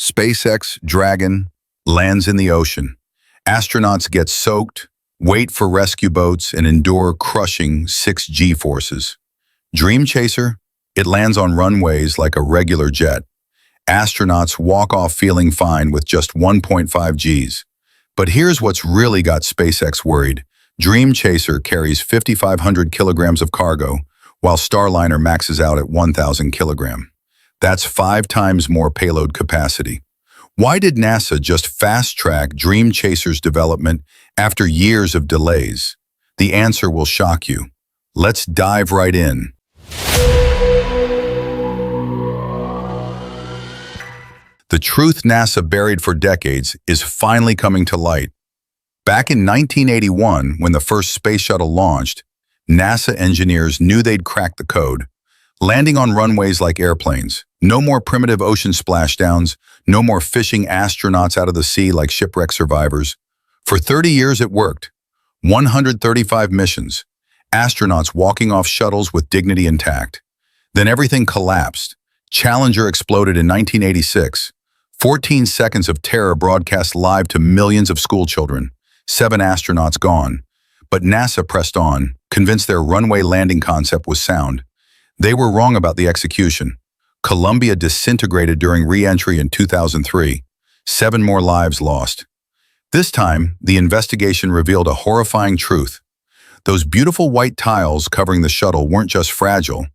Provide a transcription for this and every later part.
SpaceX Dragon lands in the ocean. Astronauts get soaked, wait for rescue boats, and endure crushing 6G forces. Dream Chaser, it lands on runways like a regular jet. Astronauts walk off feeling fine with just 1.5 Gs. But here's what's really got SpaceX worried. Dream Chaser carries 5,500 kilograms of cargo, while Starliner maxes out at 1,000 kilograms. That's 5 times more payload capacity. Why did NASA just fast-track Dream Chaser's development after years of delays? The answer will shock you. Let's dive right in. The truth NASA buried for decades is finally coming to light. Back in 1981, when the first space shuttle launched, NASA engineers knew they'd cracked the code. Landing on runways like airplanes, no more primitive ocean splashdowns, no more fishing astronauts out of the sea like shipwreck survivors. For 30 years it worked. 135 missions, astronauts walking off shuttles with dignity intact. Then everything collapsed. Challenger exploded in 1986. 14 seconds of terror broadcast live to millions of schoolchildren. 7 astronauts gone. But NASA pressed on, convinced their runway landing concept was sound. They were wrong about the execution. Columbia disintegrated during re-entry in 2003. 7 more lives lost. This time, the investigation revealed a horrifying truth. Those beautiful white tiles covering the shuttle weren't just fragile.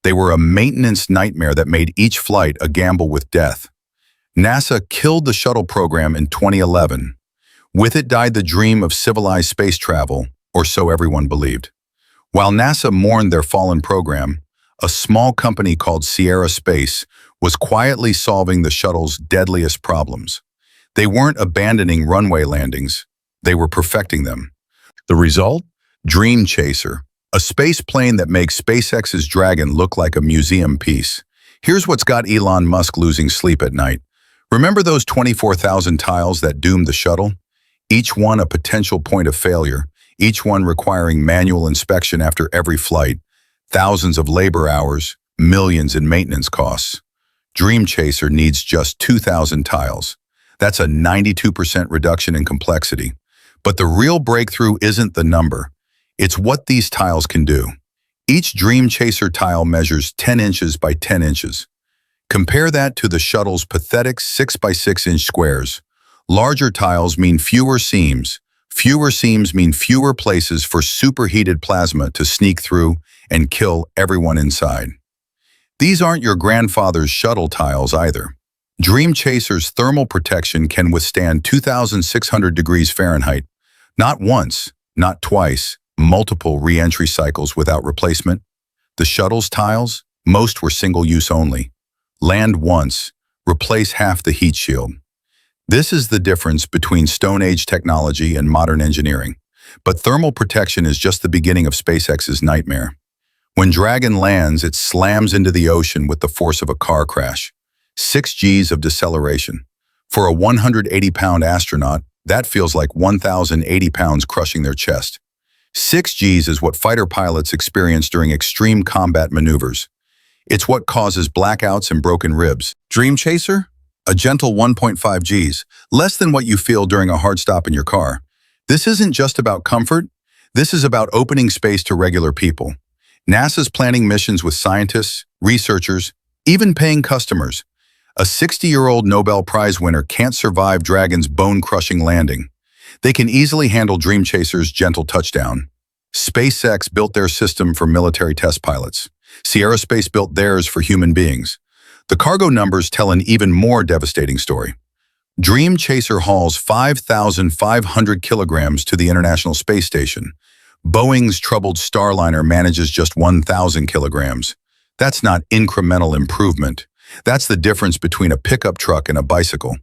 They were a maintenance nightmare that made each flight a gamble with death. NASA killed the shuttle program in 2011. With it died the dream of civilized space travel, or so everyone believed. While NASA mourned their fallen program, a small company called Sierra Space was quietly solving the shuttle's deadliest problems. They weren't abandoning runway landings, they were perfecting them. The result? Dream Chaser, a space plane that makes SpaceX's Dragon look like a museum piece. Here's what's got Elon Musk losing sleep at night. Remember those 24,000 tiles that doomed the shuttle? Each one a potential point of failure, each one requiring manual inspection after every flight. Thousands of labor hours, millions in maintenance costs. Dream Chaser needs just 2,000 tiles. That's a 92% reduction in complexity. But the real breakthrough isn't the number. It's what these tiles can do. Each Dream Chaser tile measures 10 inches by 10 inches. Compare that to the shuttle's pathetic 6 by 6 inch squares. Larger tiles mean fewer seams. Fewer seams mean fewer places for superheated plasma to sneak through and kill everyone inside. These aren't your grandfather's shuttle tiles either. Dream Chaser's thermal protection can withstand 2,600 degrees Fahrenheit. Not once, not twice, multiple re-entry cycles without replacement. The shuttle's tiles, most were single-use only. Land once, replace half the heat shield. This is the difference between Stone Age technology and modern engineering. But thermal protection is just the beginning of SpaceX's nightmare. When Dragon lands, it slams into the ocean with the force of a car crash. 6 Gs of deceleration. For a 180-pound astronaut, that feels like 1,080 pounds crushing their chest. 6 Gs is what fighter pilots experience during extreme combat maneuvers. It's what causes blackouts and broken ribs. Dream Chaser? A gentle 1.5 Gs, less than what you feel during a hard stop in your car. This isn't just about comfort. This is about opening space to regular people. NASA's planning missions with scientists, researchers, even paying customers. A 60-year-old Nobel Prize winner can't survive Dragon's bone-crushing landing. They can easily handle Dream Chaser's gentle touchdown. SpaceX built their system for military test pilots. Sierra Space built theirs for human beings. The cargo numbers tell an even more devastating story. Dream Chaser hauls 5,500 kilograms to the International Space Station. Boeing's troubled Starliner manages just 1,000 kilograms. That's not incremental improvement. That's the difference between a pickup truck and a bicycle.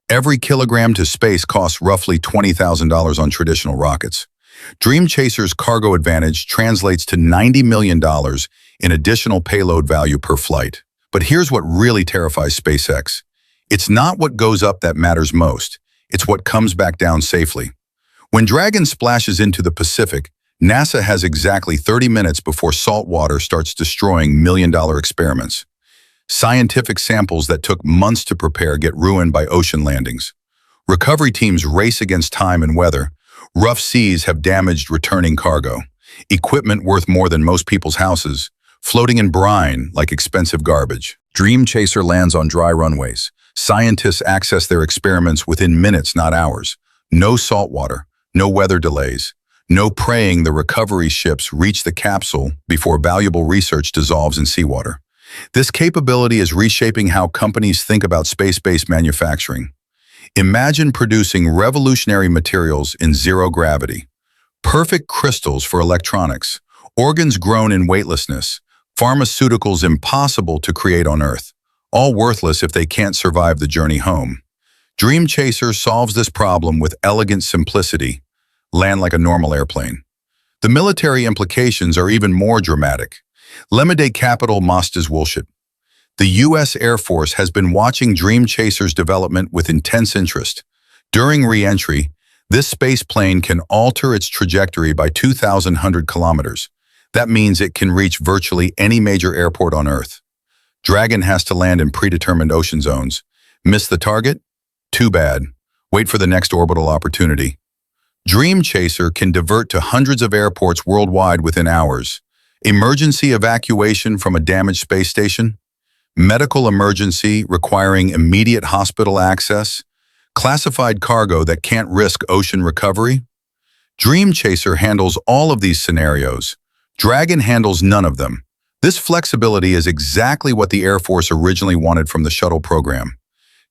Every kilogram to space costs roughly $20,000 on traditional rockets. Dream Chaser's cargo advantage translates to $90 million in additional payload value per flight. But here's what really terrifies SpaceX. It's not what goes up that matters most. It's what comes back down safely. When Dragon splashes into the Pacific, NASA has exactly 30 minutes before salt water starts destroying million-dollar experiments. Scientific samples that took months to prepare get ruined by ocean landings. Recovery teams race against time and weather. Rough seas have damaged returning cargo. Equipment worth more than most people's houses, floating in brine like expensive garbage. Dream Chaser lands on dry runways. Scientists access their experiments within minutes, not hours. No salt water, no weather delays, no praying the recovery ships reach the capsule before valuable research dissolves in seawater. This capability is reshaping how companies think about space-based manufacturing. Imagine producing revolutionary materials in zero gravity. Perfect crystals for electronics, organs grown in weightlessness, pharmaceuticals impossible to create on Earth, all worthless if they can't survive the journey home. Dream Chaser solves this problem with elegant simplicity. Land like a normal airplane. The military implications are even more dramatic. Lemede capital Mostas Woolship. The U.S. Air Force has been watching Dream Chaser's development with intense interest. During re-entry, this space plane can alter its trajectory by 2,100 kilometers. That means it can reach virtually any major airport on Earth. Dragon has to land in predetermined ocean zones. Miss the target? Too bad. Wait for the next orbital opportunity. Dream Chaser can divert to hundreds of airports worldwide within hours. Emergency evacuation from a damaged space station? Medical emergency requiring immediate hospital access? Classified cargo that can't risk ocean recovery? Dream Chaser handles all of these scenarios. Dragon handles none of them. This flexibility is exactly what the Air Force originally wanted from the shuttle program.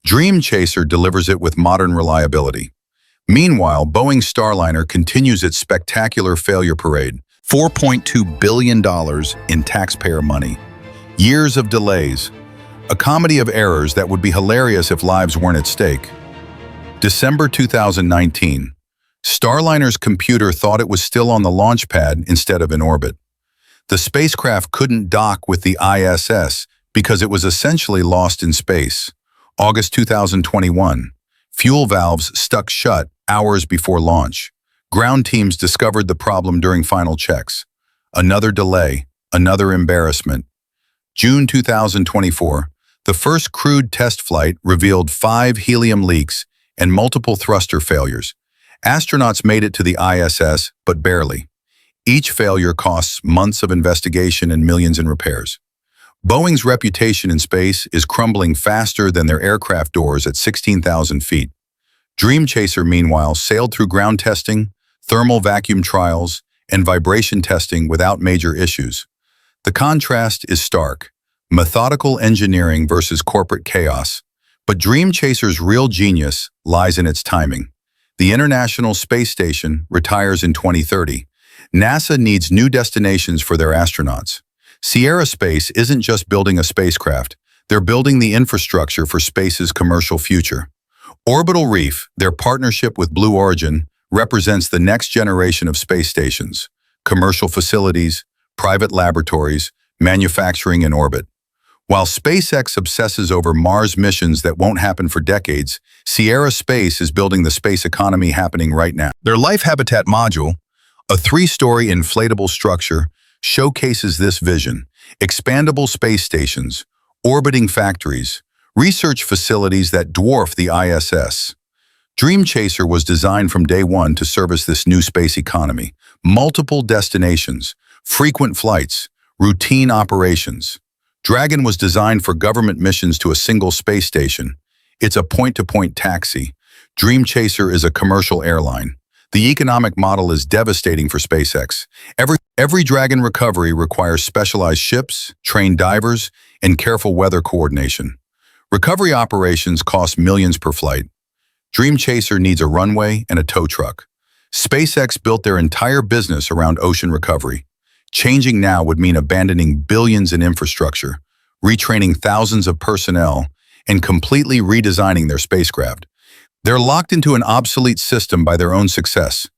Dream Chaser delivers it with modern reliability. Meanwhile, Boeing Starliner continues its spectacular failure parade. $4.2 billion in taxpayer money. Years of delays. A comedy of errors that would be hilarious if lives weren't at stake. December 2019. Starliner's computer thought it was still on the launch pad instead of in orbit. The spacecraft couldn't dock with the ISS because it was essentially lost in space. August 2021. Fuel valves stuck shut hours before launch. Ground teams discovered the problem during final checks. Another delay, another embarrassment. June 2024. The first crewed test flight revealed 5 helium leaks and multiple thruster failures. Astronauts made it to the ISS, but barely. Each failure costs months of investigation and millions in repairs. Boeing's reputation in space is crumbling faster than their aircraft doors at 16,000 feet. Dream Chaser, meanwhile, sailed through ground testing, thermal vacuum trials, and vibration testing without major issues. The contrast is stark. Methodical engineering versus corporate chaos. But Dream Chaser's real genius lies in its timing. The International Space Station retires in 2030. NASA needs new destinations for their astronauts. Sierra Space isn't just building a spacecraft, they're building the infrastructure for space's commercial future. Orbital Reef, their partnership with Blue Origin, represents the next generation of space stations, commercial facilities, private laboratories, manufacturing in orbit. While SpaceX obsesses over Mars missions that won't happen for decades, Sierra Space is building the space economy happening right now. Their Life Habitat module, a 3-story inflatable structure, showcases this vision: expandable space stations, orbiting factories, research facilities that dwarf the ISS. Dream Chaser was designed from day one to service this new space economy. Multiple destinations, frequent flights, routine operations. Dragon was designed for government missions to a single space station. It's a point-to-point taxi. Dream Chaser is a commercial airline. The economic model is devastating for SpaceX. Every Dragon recovery requires specialized ships, trained divers, and careful weather coordination. Recovery operations cost millions per flight. Dream Chaser needs a runway and a tow truck. SpaceX built their entire business around ocean recovery. Changing now would mean abandoning billions in infrastructure, retraining thousands of personnel, and completely redesigning their spacecraft. They're locked into an obsolete system by their own success.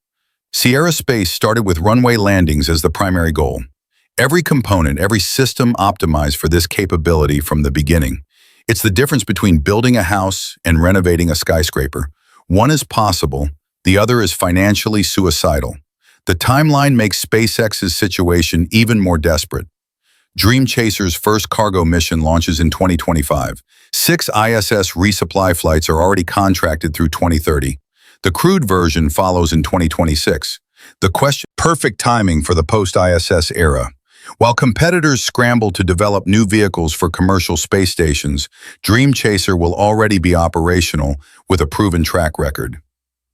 Sierra Space started with runway landings as the primary goal. Every component, every system optimized for this capability from the beginning. It's the difference between building a house and renovating a skyscraper. One is possible, the other is financially suicidal. The timeline makes SpaceX's situation even more desperate. Dream Chaser's first cargo mission launches in 2025. 6 ISS resupply flights are already contracted through 2030. The crewed version follows in 2026. The question: perfect timing for the post-ISS era. While competitors scramble to develop new vehicles for commercial space stations, Dream Chaser will already be operational with a proven track record.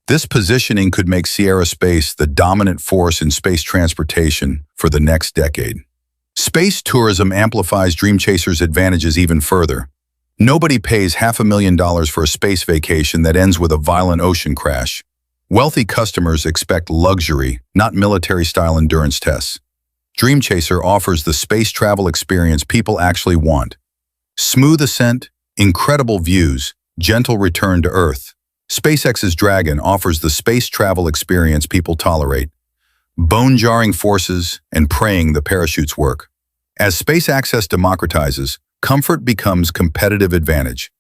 This positioning could make Sierra Space the dominant force in space transportation for the next decade. Space tourism amplifies Dream Chaser's advantages even further. Nobody pays $500,000 for a space vacation that ends with a violent ocean crash. Wealthy customers expect luxury, not military-style endurance tests. Dream Chaser offers the space travel experience people actually want. Smooth ascent, incredible views, gentle return to Earth. SpaceX's Dragon offers the space travel experience people tolerate. Bone-jarring forces and praying the parachutes work. As space access democratizes, comfort becomes competitive advantage.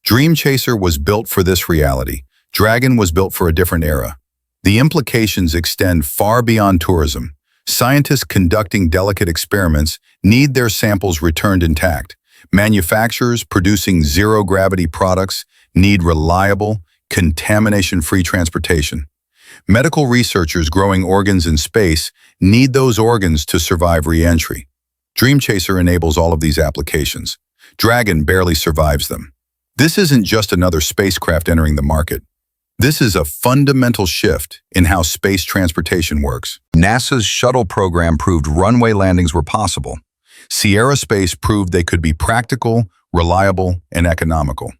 Dream Chaser was built for this reality. Dragon was built for a different era. The implications extend far beyond tourism. Scientists conducting delicate experiments need their samples returned intact. Manufacturers producing zero-gravity products need reliable, contamination-free transportation. Medical researchers growing organs in space need those organs to survive re-entry. Dream Chaser enables all of these applications. Dragon barely survives them. This isn't just another spacecraft entering the market. This is a fundamental shift in how space transportation works. NASA's shuttle program proved runway landings were possible. Sierra Space proved they could be practical, reliable, and economical.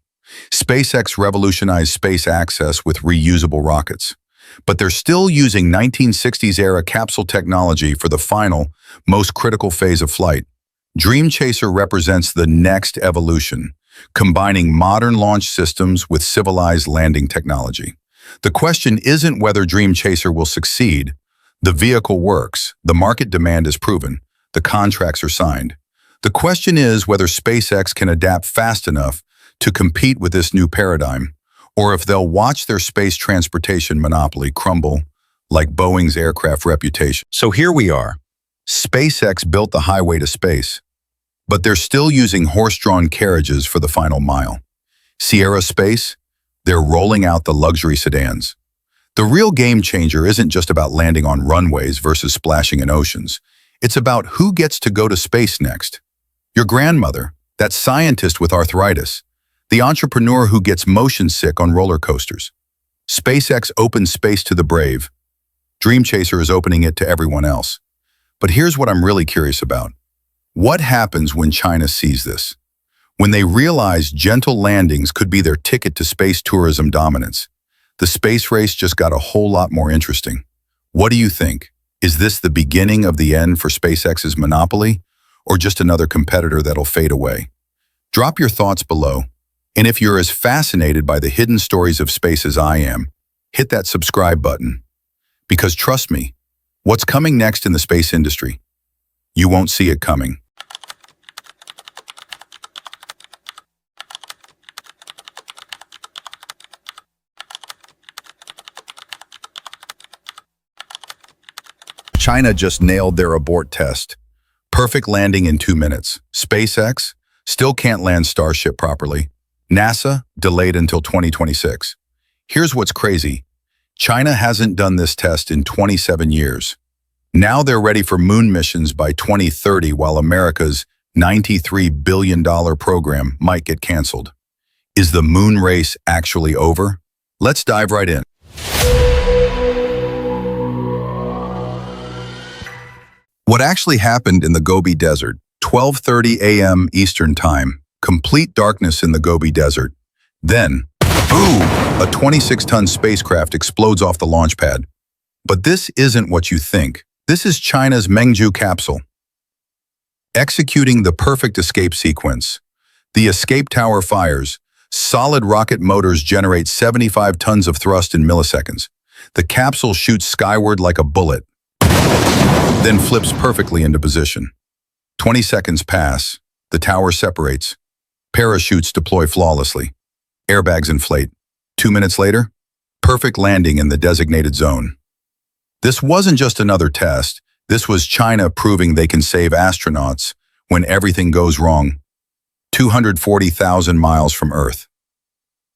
SpaceX revolutionized space access with reusable rockets. But they're still using 1960s-era capsule technology for the final, most critical phase of flight. Dream Chaser represents the next evolution, combining modern launch systems with civilized landing technology. The question isn't whether Dream Chaser will succeed. The vehicle works, the market demand is proven, the contracts are signed. The question is whether SpaceX can adapt fast enough to compete with this new paradigm, or if they'll watch their space transportation monopoly crumble like Boeing's aircraft reputation. So here we are. SpaceX built the highway to space, but they're still using horse-drawn carriages for the final mile. Sierra Space, they're rolling out the luxury sedans. The real game changer isn't just about landing on runways versus splashing in oceans. It's about who gets to go to space next. Your grandmother, that scientist with arthritis, the entrepreneur who gets motion sick on roller coasters. SpaceX opens space to the brave. Dream Chaser is opening it to everyone else. But here's what I'm really curious about. What happens when China sees this? When they realize gentle landings could be their ticket to space tourism dominance? The space race just got a whole lot more interesting. What do you think? Is this the beginning of the end for SpaceX's monopoly, or just another competitor that'll fade away? Drop your thoughts below. And if you're as fascinated by the hidden stories of space as I am, hit that subscribe button. Because trust me, what's coming next in the space industry? You won't see it coming. China just nailed their abort test. Perfect landing in 2 minutes. SpaceX still can't land Starship properly. NASA delayed until 2026. Here's what's crazy. China hasn't done this test in 27 years. Now they're ready for moon missions by 2030, while America's $93 billion program might get canceled. Is the moon race actually over? Let's dive right in. What actually happened in the Gobi Desert, 12:30 a.m. Eastern Time, complete darkness in the Gobi Desert. Then, boom, a 26-ton spacecraft explodes off the launch pad. But this isn't what you think. This is China's Mengzhu capsule. Executing the perfect escape sequence. The escape tower fires. Solid rocket motors generate 75 tons of thrust in milliseconds. The capsule shoots skyward like a bullet, then flips perfectly into position. 20 seconds pass. The tower separates. Parachutes deploy flawlessly. Airbags inflate. 2 minutes later, perfect landing in the designated zone. This wasn't just another test. This was China proving they can save astronauts when everything goes wrong. 240,000 miles from Earth.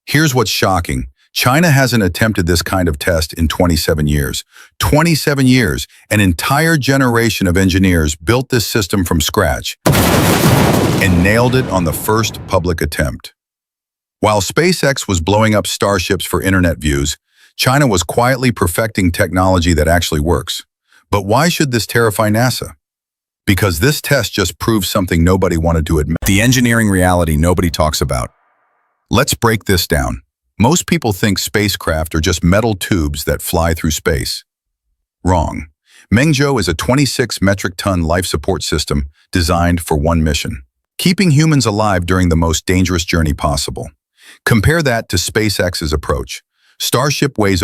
Here's what's shocking. China hasn't attempted this kind of test in 27 years. 27 years, an entire generation of engineers built this system from scratch and nailed it on the first public attempt. While SpaceX was blowing up starships for internet views, China was quietly perfecting technology that actually works. But why should this terrify NASA? Because this test just proves something nobody wanted to admit. The engineering reality nobody talks about. Let's break this down. Most people think spacecraft are just metal tubes that fly through space. Wrong. Mengzhou is a 26 metric ton life support system designed for one mission, keeping humans alive during the most dangerous journey possible. Compare that to SpaceX's approach. Starship weighs